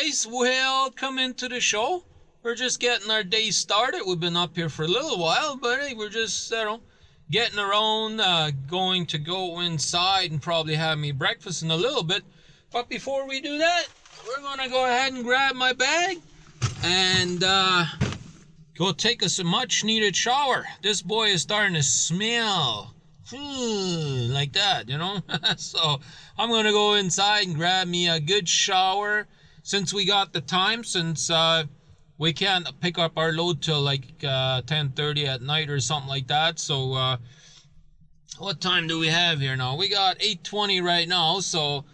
guys, welcome into the show. We're just getting our day started. We've been up here for a little while, but hey, we're just, getting around, going to go inside and probably have me breakfast in a little bit. But before we do that, we're gonna go ahead and grab my bag and go take us a much needed shower. This boy is starting to smell like that, you know. So I'm gonna go inside and grab me a good shower since we got the time, since we can't pick up our load till like 10:30 at night or something like that. So what time do we have here now? We got 8:20 right now, so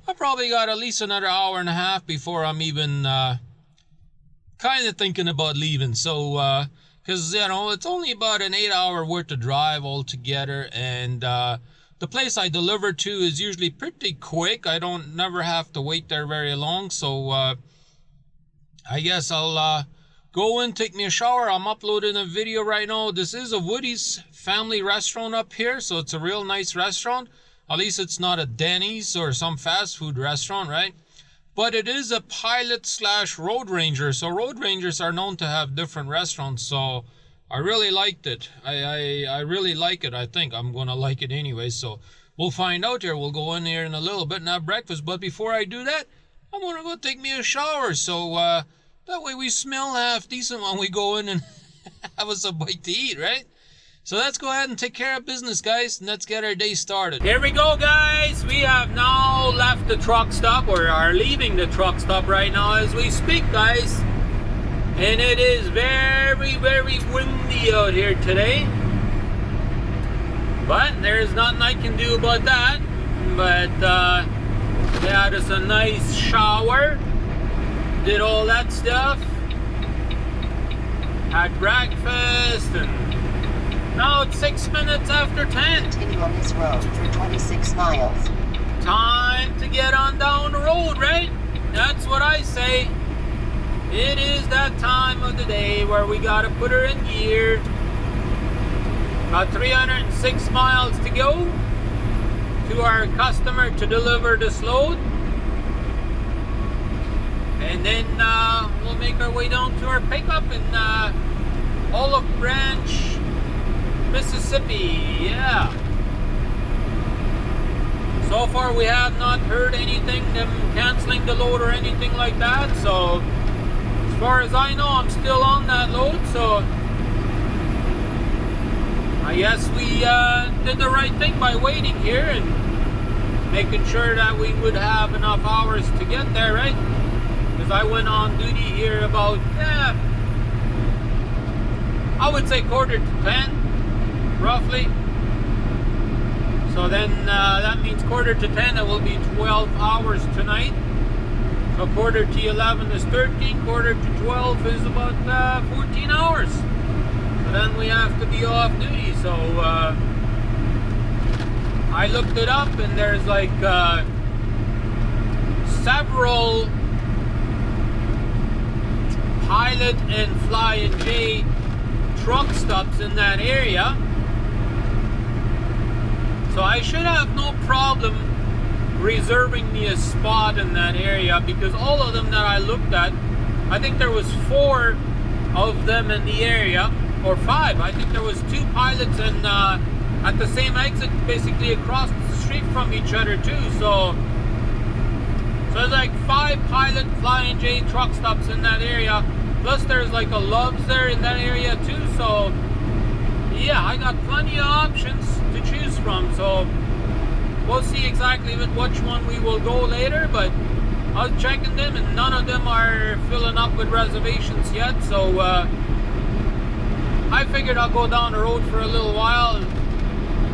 I probably got at least another hour and a half before I'm even kind of thinking about leaving. So because, you know, it's only about an 8-hour worth of drive altogether, and the place I deliver to is usually pretty quick. I don't never have to wait there very long, so I guess I'll go in, take me a shower. I'm uploading a video right now. This is a Woody's family restaurant up here, so it's a real nice restaurant. At least it's not a Denny's or some fast food restaurant, right? But it is a pilot / road ranger. So road rangers are known to have different restaurants. So I really liked it. I really like it. I think I'm going to like it anyway. So we'll find out here. We'll go in here in a little bit and have breakfast. But before I do that, I'm going to go take me a shower. So that way we smell half decent when we go in and have us a bite to eat, right? So let's go ahead and take care of business, guys, and let's get our day started. Here we go, guys. We have now left the truck stop, or are leaving the truck stop right now as we speak, guys. And it is very, very windy out here today. But there's nothing I can do about that. But yeah, just a nice shower. Did all that stuff. Had breakfast, and now it's 6 minutes after 10. Continue on this road for 26 miles. Time to get on down the road, right? That's what I say. It is that time of the day where we gotta put her in gear. About 306 miles to go to our customer to deliver this load. And then we'll make our way down to our pickup in Olive Branch, Mississippi. Yeah. So far we have not heard anything, them canceling the load or anything like that. So as far as I know, I'm still on that load. So I guess we did the right thing by waiting here and making sure that we would have enough hours to get there, right? Because I went on duty here about, I would say 9:45, roughly. So then that means 9:45, it will be 12 hours tonight. So 10:45 is 13, 11:45 is about 14 hours. So then we have to be off duty. So I looked it up, and there's like several Pilot and Fly & J truck stops in that area, so I should have no problem reserving me a spot in that area, because all of them that I looked at, I think there was 4 of them in the area, or 5. I think there was 2 pilots and at the same exit, basically across the street from each other too. So there's like 5 Pilot, Fly & J truck stops in that area. Plus there's like a Love's there in that area too. So yeah, I got plenty of options to choose from. So we'll see exactly which one we will go later. But I was checking them, and none of them are filling up with reservations yet. So I figured I'll go down the road for a little while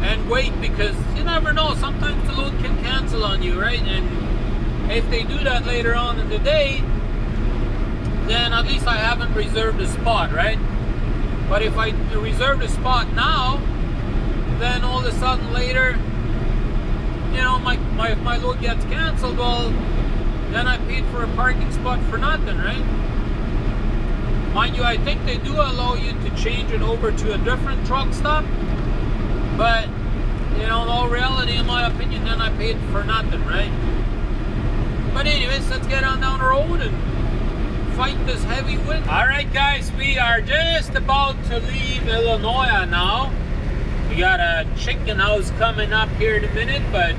and wait, because you never know. Sometimes the load can cancel on you, right? And if they do that later on in the day, then at least I haven't reserved a spot, right? But if I reserve a spot now, then all of a sudden later, you know, if my load gets canceled, well, then I paid for a parking spot for nothing, right? Mind you, I think they do allow you to change it over to a different truck stop, but you know, in all reality, in my opinion, then I paid for nothing, right? But anyways, let's get on down the road and fight this heavy wind. Alright guys, we are just about to leave Illinois now. We got a chicken house coming up here in a minute, but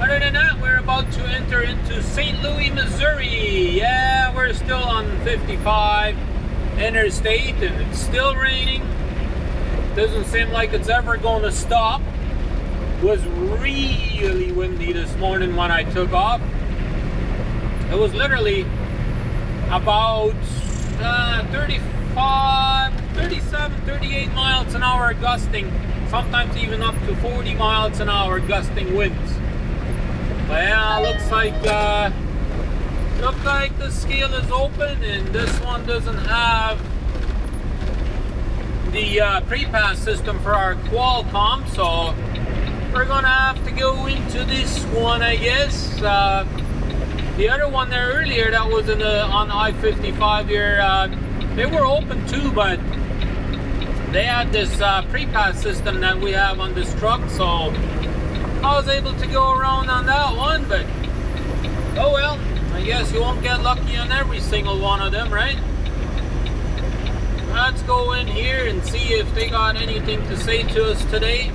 other than that, we're about to enter into St. Louis, Missouri. Yeah, we're still on 55 interstate and it's still raining. Doesn't seem like it's ever going to stop. It was really windy this morning when I took off. It was literally about 35, 37, 38 miles an hour gusting, sometimes even up to 40 miles an hour gusting winds. But yeah, looks like the scale is open, and this one doesn't have the pre-pass system for our Qualcomm, so we're gonna have to go into this one, I guess. The other one there earlier that was on I-55 here, they were open too, but they had this pre-pass system that we have on this truck, so I was able to go around on that one. But oh well, I guess you won't get lucky on every single one of them, right? Let's go in here and see if they got anything to say to us today.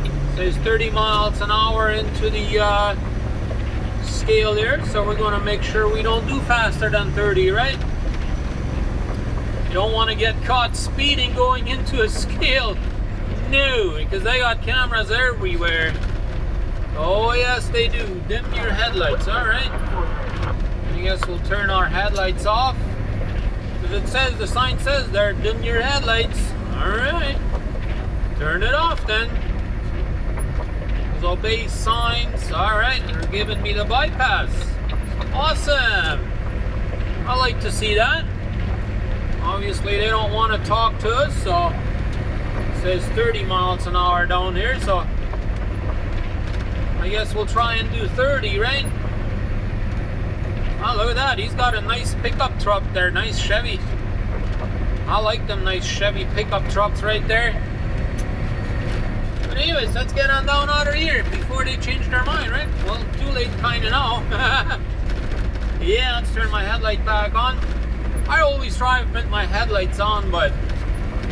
It says 30 miles an hour into the scale here, so we're going to make sure we don't do faster than 30, right? You don't want to get caught speeding going into a scale. No, because they got cameras everywhere. Oh yes, they do. Dim your headlights. Alright. I guess we'll turn our headlights off. Because it says, the sign says there, dim your headlights. Alright. Turn it off then. Obey signs. Alright, they're giving me the bypass. Awesome. I like to see that. Obviously they don't want to talk to us, so it says 30 miles an hour down here, so I guess we'll try and do 30, right? Oh, look at that. He's got a nice pickup truck there. Nice Chevy. I like them nice Chevy pickup trucks right there. But anyways, let's get on down out of here before they change their mind, right? Well, too late kind of now. Yeah, let's turn my headlight back on. I always try to put my headlights on, but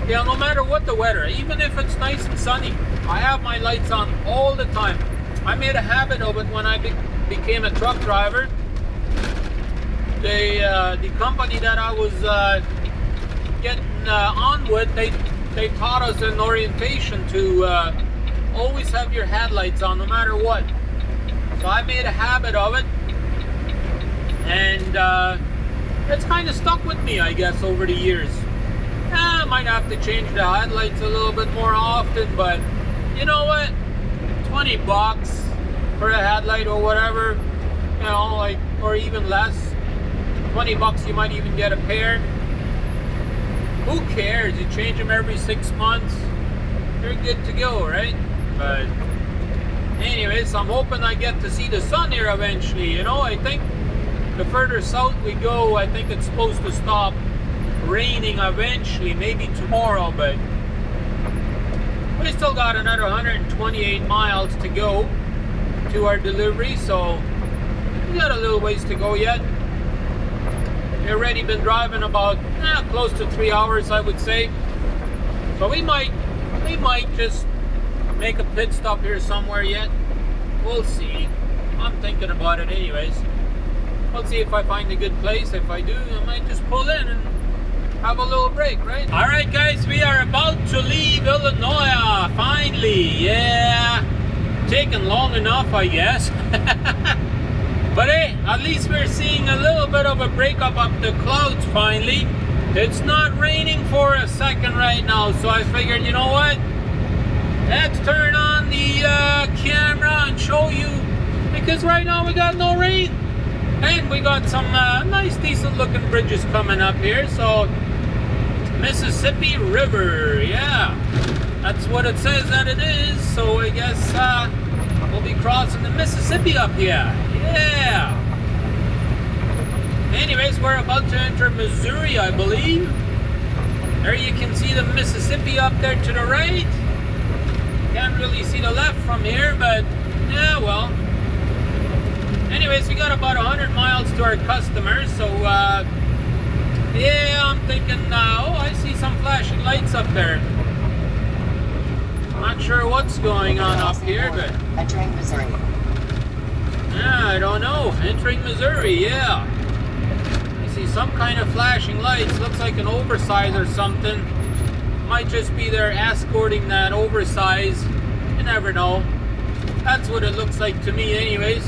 yeah, no matter what the weather, even if it's nice and sunny, I have my lights on all the time. I made a habit of it when I became a truck driver. The company that I was getting on with, they taught us in orientation to always have your headlights on no matter what. So I made a habit of it, and it's kind of stuck with me, I guess, over the years. I might have to change the headlights a little bit more often, but you know what? 20 bucks for a headlight or whatever, you know, like, or even less. 20 bucks, you might even get a pair. Who cares? You change them every 6 months, you're good to go, right? But anyways, I'm hoping I get to see the sun here eventually. You know, I think the further south we go, I think it's supposed to stop raining eventually, maybe tomorrow, but we still got another 128 miles to go to our delivery, so we got a little ways to go yet. We've already been driving about close to 3 hours, I would say. So we might just make a pit stop here somewhere yet. We'll see. I'm thinking about it anyways. We'll see if I find a good place. If I do, I might just pull in and have a little break, right? Alright guys, we are about to leave Illinois, finally. Yeah, taking long enough, I guess. But hey, at least we're seeing a little bit of a breakup of the clouds finally. It's not raining for a second right now, so I figured, you know what? Let's turn on the camera and show you, because right now we got no rain. And we got some nice, decent looking bridges coming up here. So, Mississippi River, yeah. That's what it says that it is. So I guess we'll be crossing the Mississippi up here. Yeah. Anyways, we're about to enter Missouri, I believe. There you can see the Mississippi up there to the right. Can't really see the left from here, but yeah, well. Anyways, we got about 100 miles to our customer, so yeah, I'm thinking, oh, I see some flashing lights up there. Not sure what's going on up here, but Entering Missouri. yeah, I don't know. Entering Missouri, yeah. I see some kind of flashing lights. Looks like an oversize or something. Might just be there escorting that oversize. You never know. That's what it looks like to me anyways.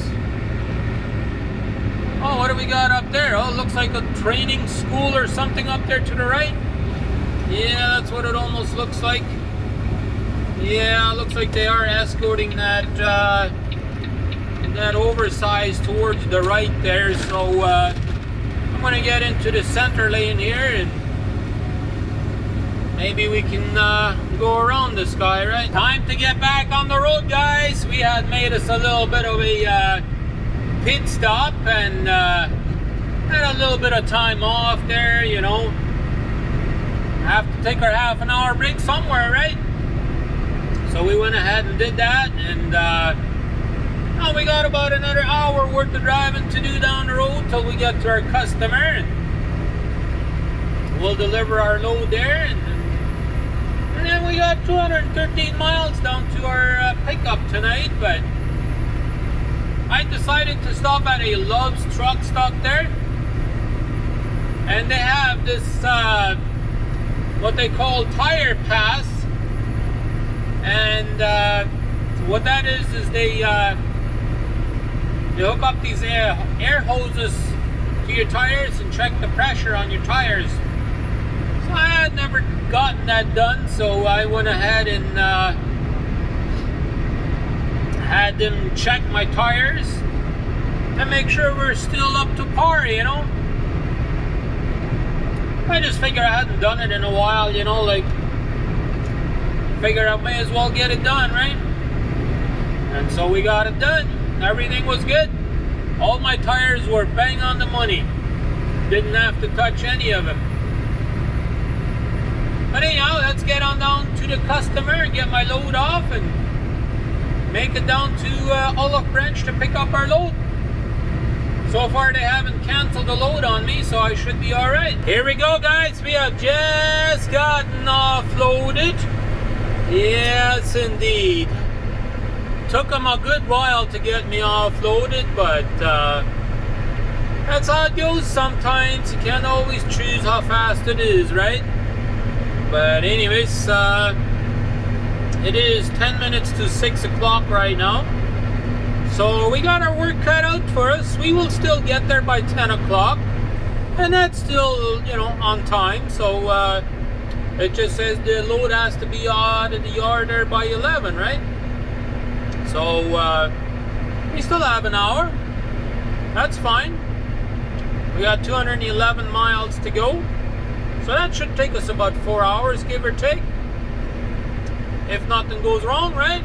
Oh, what do we got up there? Oh, it looks like a training school or something up there to the right. Yeah, that's what it almost looks like. Yeah, looks like they are escorting that that oversize towards the right there. So I'm gonna get into the center lane here and maybe we can go around this guy, right? Time to get back on the road, guys. We had made us a little bit of a pit stop and had a little bit of time off there, you know. Have to take our half an hour break somewhere, right? So we went ahead and did that, and now we got about another hour worth of driving to do down the road till we get to our customer, and we'll deliver our load there, and then we got 213 miles down to our pickup tonight. But I decided to stop at a Love's truck stop there, and they have this what they call tire pass. And what that is they hook up these air hoses to your tires and check the pressure on your tires. So I had never gotten that done, so I went ahead and had them check my tires and make sure we're still up to par, you know. I just figured I hadn't done it in a while, you know, like figured I may as well get it done, right? And so we got it done. Everything was good. All my tires were bang on the money. Didn't have to touch any of them. But anyhow, let's get on down to the customer and get my load off and make it down to Olive Branch to pick up our load. So far they haven't canceled the load on me, so I should be alright. Here we go, guys. We have just gotten offloaded. Yes, indeed. Took them a good while to get me offloaded, but that's how it goes sometimes. You can't always choose how fast it is, right? But anyways, it is 10 minutes to 6 o'clock right now. So we got our work cut out for us. We will still get there by 10 o'clock. And that's still, you know, on time. So it just says the load has to be out of the yard there by 11, right? So we still have an hour. That's fine. We got 211 miles to go. So that should take us about 4 hours, give or take. If nothing goes wrong, right?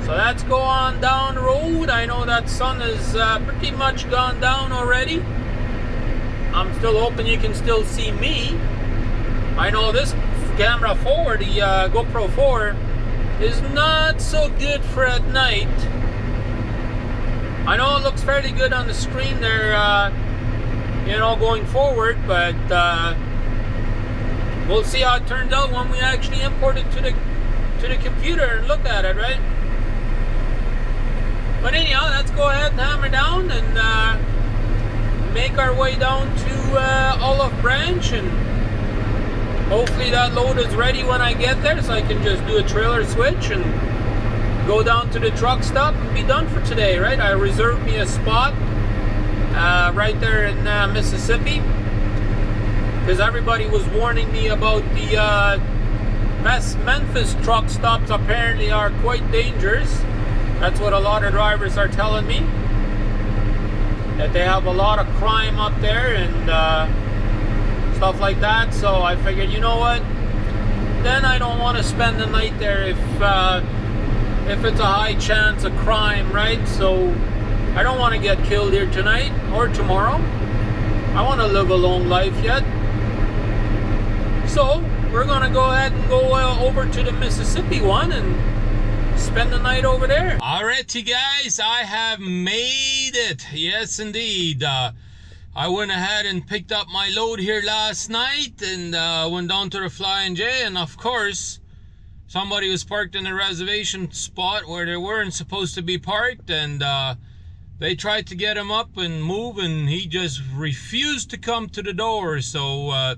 So let's go on down the road. I know that sun is pretty much gone down already. I'm still hoping you can still see me. I know this camera 4, the GoPro 4, is not so good for at night. I know it looks fairly good on the screen there, you know, going forward, but we'll see how it turned out when we actually import it to the computer and look at it, right? But anyhow, let's go ahead and hammer down and make our way down to Olive Branch, and hopefully that load is ready when I get there, so I can just do a trailer switch and go down to the truck stop and be done for today, right? I reserved me a spot right there in Mississippi, because everybody was warning me about the Memphis truck stops apparently are quite dangerous. That's what a lot of drivers are telling me, that they have a lot of crime up there and stuff like that. So I figured, you know what, then I don't want to spend the night there if it's a high chance of crime, right? So I don't want to get killed here tonight or tomorrow. I want to live a long life yet. So we're gonna go ahead and go over to the Mississippi one and spend the night over there. Alrighty guys, I have made it. Yes indeed. I went ahead and picked up my load here last night and went down to the Flying J, and of course somebody was parked in a reservation spot where they weren't supposed to be parked, and they tried to get him up and move, and he just refused to come to the door. So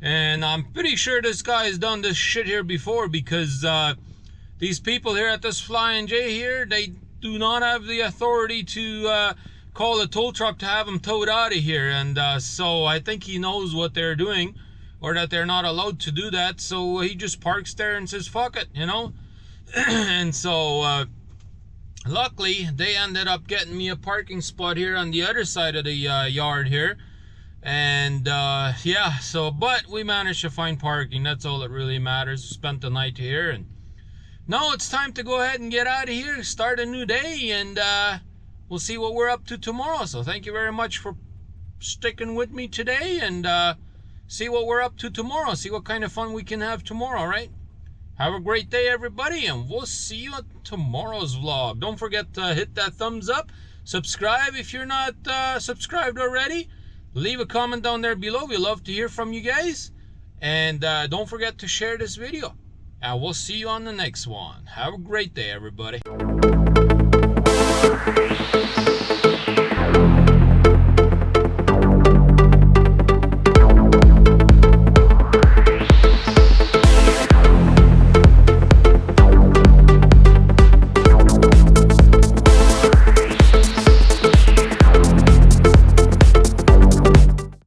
and I'm pretty sure this guy has done this shit here before, because these people here at this Flying J here, they do not have the authority to call a tow truck to have him towed out of here. And so I think he knows what they're doing, or that they're not allowed to do that. So he just parks there and says, fuck it, you know. And so luckily they ended up getting me a parking spot here on the other side of the yard here. And yeah, so but we managed to find parking. That's all that really matters. Spent the night here, and now it's time to go ahead and get out of here, start a new day, and we'll see what we're up to tomorrow. So thank you very much for sticking with me today, and see what we're up to tomorrow. See what kind of fun we can have tomorrow, right? Have a great day, everybody, and we'll see you on tomorrow's vlog. Don't forget to hit that thumbs up. Subscribe if you're not subscribed already. Leave a comment down there below. We love to hear from you guys. And don't forget to share this video. And we'll see you on the next one. Have a great day, everybody.